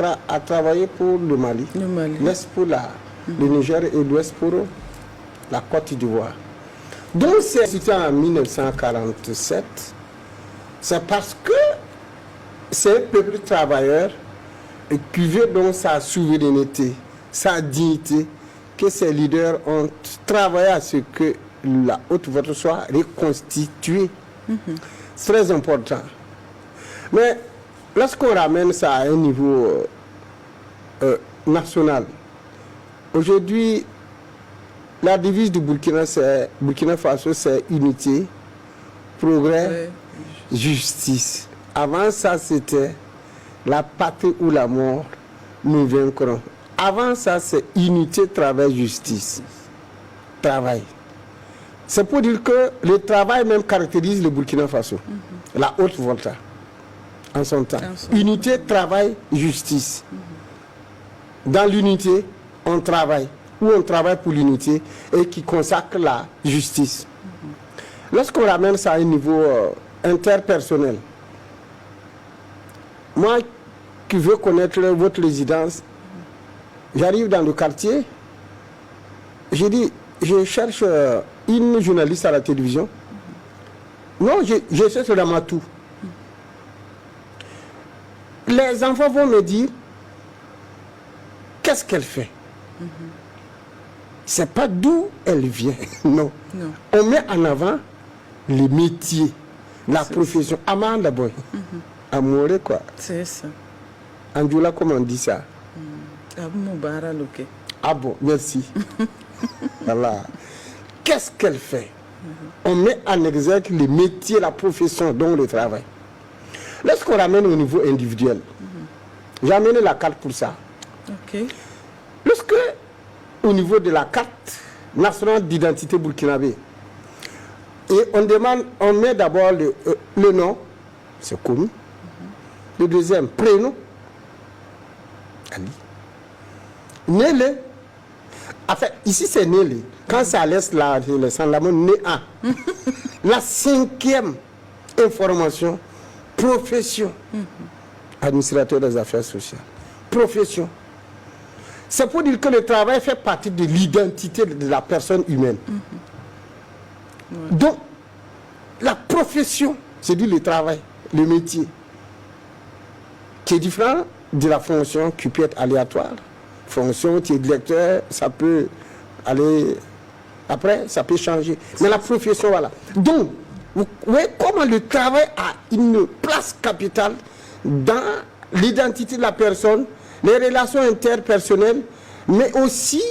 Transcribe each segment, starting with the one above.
a travaillé pour le Mali. L'Est pour le Niger et l'Ouest pour la Côte d'Ivoire. Donc c'était en 1947. C'est parce que c'est un peuple travailleur qui veut donc sa souveraineté, sa dignité, que ces leaders ont travaillé à ce que la Haute-Volta soit reconstituée. C'est très important. Mais lorsqu'on ramène ça à un niveau national, aujourd'hui, la devise du Burkina Faso, c'est unité, progrès, justice. Avant ça, c'était la patrie ou la mort, nous vaincrons. Avant ça, c'est unité, travail, justice. Travail. C'est pour dire que le travail même caractérise le Burkina Faso. La Haute-Volta, en son temps. Unité, travail, justice. Dans l'unité, on travaille. Ou on travaille pour l'unité et qui consacre la justice. Lorsqu'on ramène ça à un niveau interpersonnel, moi qui veux connaître votre résidence, j'arrive dans le quartier, j'ai dit, je cherche une journaliste à la télévision. Non, je cherche Ramatou. Les enfants vont me dire, qu'est-ce qu'elle fait? C'est pas d'où elle vient, non. On met en avant les métiers, la profession. Amanda boy. Amoureux quoi. C'est ça. Anjoula, comment on dit ça? Ah bon, merci. Voilà. Qu'est-ce qu'elle fait? On met en exergue les métiers, la profession, donc le travail. Lorsqu'on ramène au niveau individuel, j'ai amené la carte pour ça. Lorsque, au niveau de la carte nationale d'identité burkinabé, et on demande, on met d'abord le nom, c'est connu. Le deuxième, prénom, Ali. Nélé. Enfin, ici c'est Nélé. Quand ça laisse le sang, la mot né A. La cinquième information, profession. Administrateur des affaires sociales. Profession. C'est pour dire que le travail fait partie de l'identité de la personne humaine. Donc, la profession, c'est dire le travail, le métier, qui est différent de la fonction qui peut être aléatoire. Fonction, tu es directeur, ça peut aller, après, ça peut changer. Mais la profession, voilà. Donc, vous voyez comment le travail a une place capitale dans l'identité de la personne, les relations interpersonnelles, mais aussi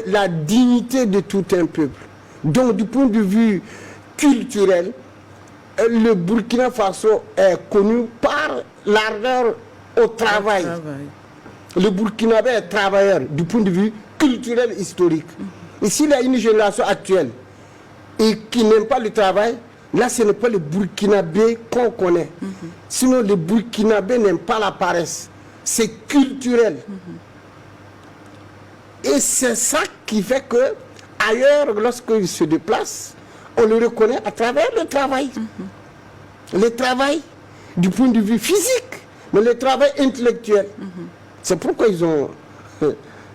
la dignité de tout un peuple. Donc, du point de vue culturel, le Burkina Faso est connu par l'ardeur au travail. Le Burkinabé est travailleur du point de vue culturel historique. Et s'il y a une génération actuelle et qui n'aime pas le travail, là ce n'est pas le Burkinabé qu'on connaît. Sinon le Burkinabé n'aime pas la paresse. C'est culturel. Et c'est ça qui fait que ailleurs, lorsqu'il se déplace, on le reconnaît à travers le travail. Le travail du point de vue physique, mais le travail intellectuel. C'est pourquoi ils ont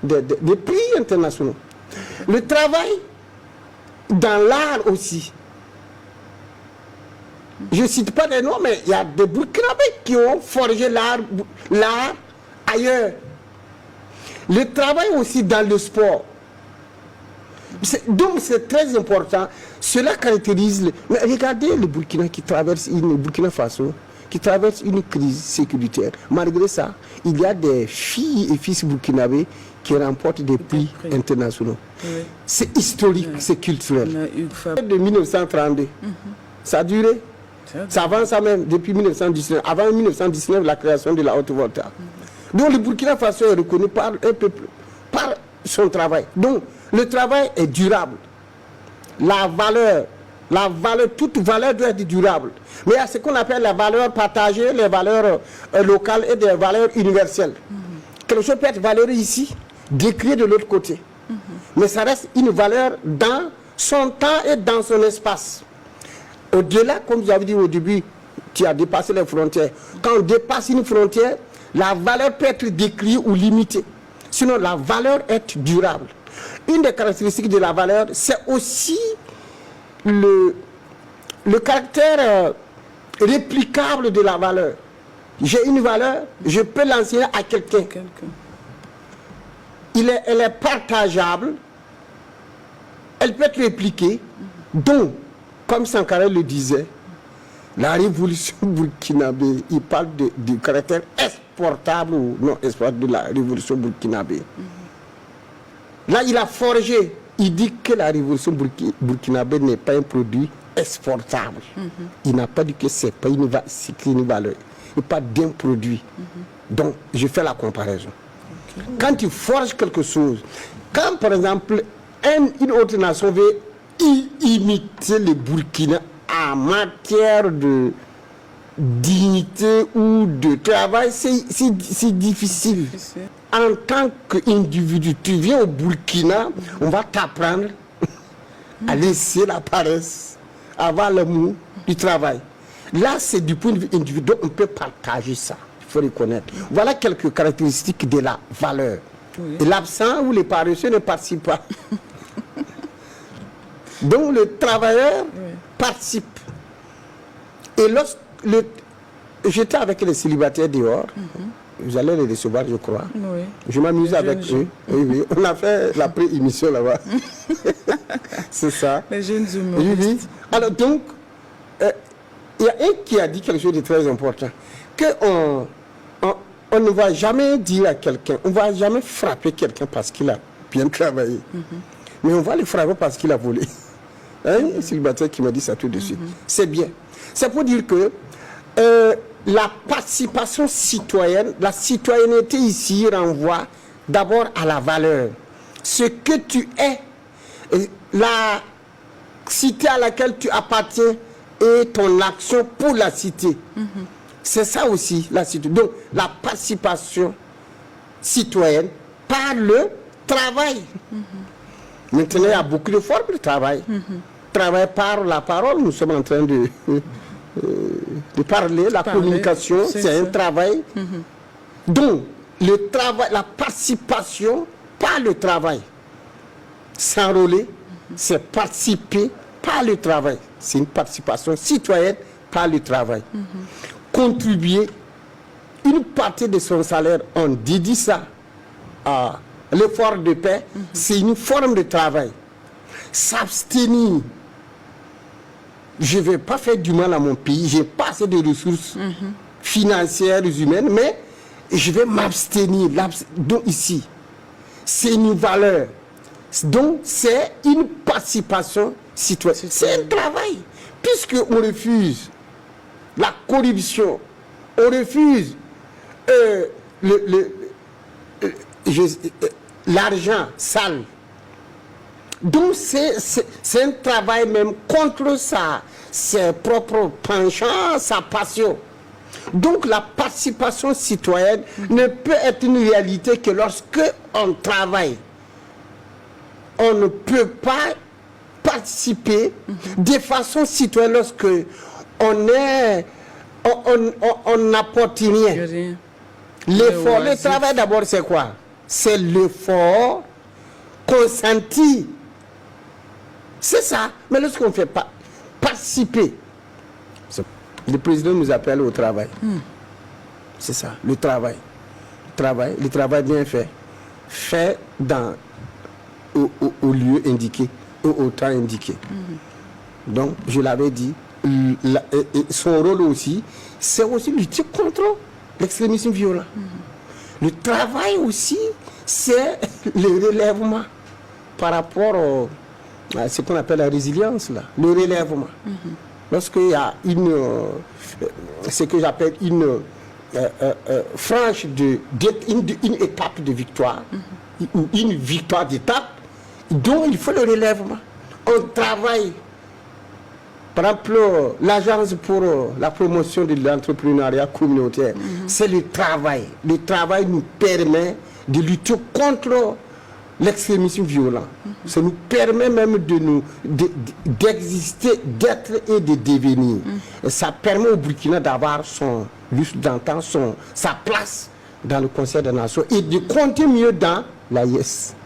des prix internationaux. Le travail dans l'art aussi. Je ne cite pas des noms, mais il y a des Burkinabés qui ont forgé l'art ailleurs. Le travail aussi dans le sport. Donc c'est très important. Cela caractérise. Mais regardez le Burkina Burkina Faso qui traverse une crise sécuritaire. Malgré ça, il y a des filles et fils burkinabés qui remportent des prix internationaux. C'est historique, c'est culturel. De 1932, ça a duré. Ça avance même depuis 1919. Avant 1919, la création de la Haute-Volta. Donc le Burkina Faso est reconnu par un peuple, par son travail. Donc le travail est durable. La valeur, toute valeur doit être durable. Mais il y a ce qu'on appelle la valeur partagée, les valeurs locales et des valeurs universelles. Quelque chose peut être valeureux ici, décrié de l'autre côté. Mais ça reste une valeur dans son temps et dans son espace. Au-delà, comme vous avez dit au début, tu as dépassé les frontières. Quand on dépasse une frontière, la valeur peut être décrite ou limitée. Sinon, la valeur est durable. Une des caractéristiques de la valeur, c'est aussi le caractère réplicable de la valeur. J'ai une valeur, je peux l'enseigner à quelqu'un. Elle est partageable, elle peut être répliquée. Donc, comme Sankara le disait, la révolution burkinabé, il parle du caractère exportable ou non exportable de la révolution burkinabé. Là, il a forgé, il dit que la révolution burkinabé n'est pas un produit exportable. Il n'a pas dit que c'est pas une valeur, il pas d'un produit. Donc, je fais la comparaison. Quand tu forges quelque chose, quand par exemple une autre nation veut imiter le Burkina en matière de dignité ou de travail, c'est difficile. En tant qu'individu, tu viens au Burkina, on va t'apprendre à laisser la paresse, à avoir l'amour du travail. Là, c'est du point de vue individuel, on peut partager ça. Il faut reconnaître. Voilà quelques caractéristiques de la valeur. Et l'absent ou les paresseux ne participent pas. Donc le travailleur participe. Et lorsque j'étais avec les célibataires dehors, vous allez les recevoir, je crois. Je m'amuse avec eux. Oui. On a fait la pré-émission là-bas. C'est ça. Les jeunes humoristes. Alors donc, il y a un qui a dit quelque chose de très important. On ne va jamais dire à quelqu'un, on ne va jamais frapper quelqu'un parce qu'il a bien travaillé. Mais on va le frapper parce qu'il a volé. Un célibataire qui m'a dit ça tout de suite. C'est bien. C'est pour dire que la participation citoyenne, la citoyenneté ici renvoie d'abord à la valeur. Ce que tu es, la cité à laquelle tu appartiens et ton action pour la cité. C'est ça aussi la cité. Donc la participation citoyenne par le travail. Maintenant, il y a beaucoup de formes de travail. Travail par la parole, nous sommes en train de parler, la communication, c'est un travail. Donc, le travail, la participation par le travail. S'enrôler, c'est participer par le travail. C'est une participation citoyenne par le travail. Contribuer une partie de son salaire, on dédie ça à l'effort de paix, c'est une forme de travail. S'abstenir. Je ne vais pas faire du mal à mon pays, j'ai pas assez de ressources financières, humaines, mais je vais m'abstenir. Donc ici, c'est une valeur. Donc c'est une participation citoyenne. C'est un travail. Puisqu'on refuse la corruption, on refuse l'argent sale. Donc c'est un travail même contre ses propres penchants, sa passion. Donc la participation citoyenne ne peut être une réalité que lorsque on travaille. On ne peut pas participer de façon citoyenne lorsque on n'apporte rien. L'effort, le travail d'abord c'est quoi? C'est l'effort consenti. C'est ça. Mais lorsqu'on ne fait pas participer, le président nous appelle au travail. C'est ça, le travail. Le travail bien fait. Fait au lieu indiqué, au temps indiqué. Donc, je l'avais dit, son rôle aussi, c'est aussi lutter contre l'extrémisme violent. Le travail aussi, c'est le relèvement par rapport à ce qu'on appelle la résilience, là, le relèvement. Lorsqu'il y a ce que j'appelle une franche une étape de victoire, ou une victoire d'étape, donc il faut le relèvement. On travaille. Par exemple, l'agence pour la promotion de l'entrepreneuriat communautaire, c'est le travail. Le travail nous permet de lutter contre l'extrémisme violent. Ça nous permet même d'exister, d'être et de devenir. Et ça permet au Burkina d'avoir son lustre d'antan, sa place dans le Conseil des Nations et de compter mieux dans la l'AIS.